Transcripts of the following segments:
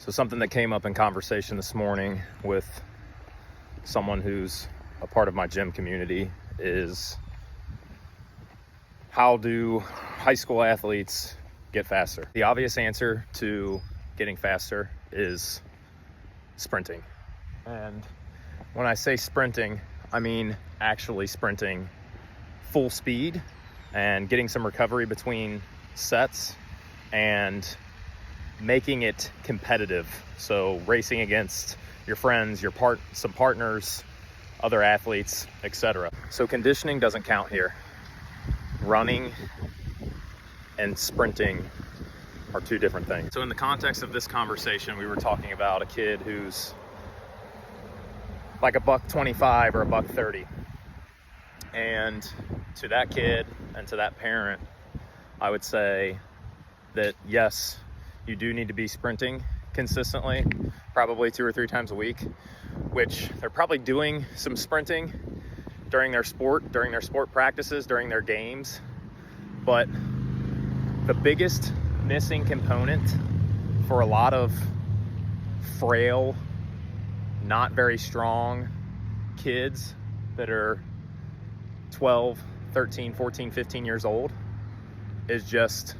So something that came up in conversation this morning with someone who's a part of my gym community is, how do high school athletes get faster? The obvious answer to getting faster is sprinting. And when I say sprinting, I mean actually sprinting full speed and getting some recovery between sets and making it competitive. So racing against your friends, some partners, other athletes, etc. So conditioning doesn't count here. Running and sprinting are two different things. So in the context of this conversation, we were talking about a kid who's like a $125 or a $130. And to that kid and to that parent, I would say that yes, you do need to be sprinting consistently, probably 2 or 3 times a week, which they're probably doing some sprinting during their sport practices, during their games. But the biggest missing component for a lot of frail, not very strong kids that are 12, 13, 14, 15 years old is just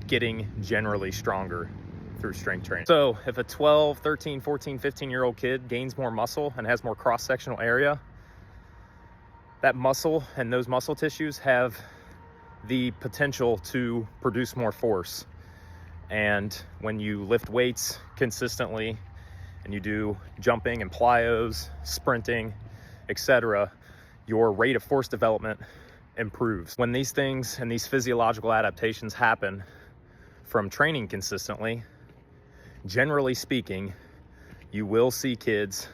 getting generally stronger through strength training. So if a 12, 13, 14, 15-year-old kid gains more muscle and has more cross-sectional area, that muscle and those muscle tissues have the potential to produce more force. And when you lift weights consistently and you do jumping and plyos, sprinting, etc., your rate of force development improves. When these things and these physiological adaptations happen from training consistently, generally speaking, you will see kids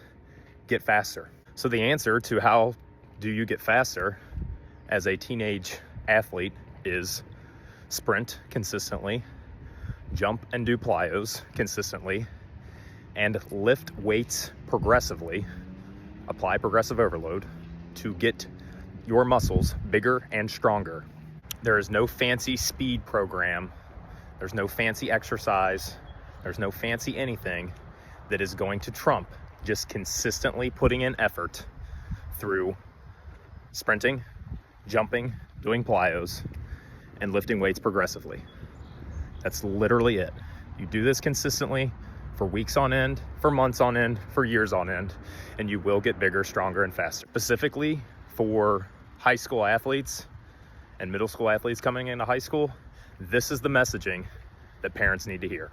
get faster. So the answer to how do you get faster as a teenage athlete is sprint consistently, jump and do plyos consistently, and lift weights progressively, apply progressive overload to get your muscles bigger and stronger. There is no fancy speed program. There's no fancy exercise. There's no fancy anything that is going to trump just consistently putting in effort through sprinting, jumping, doing plyos, and lifting weights progressively. That's literally it. You do this consistently for weeks on end, for months on end, for years on end, and you will get bigger, stronger, and faster. Specifically for high school athletes and middle school athletes coming into high school, this is the messaging that parents need to hear.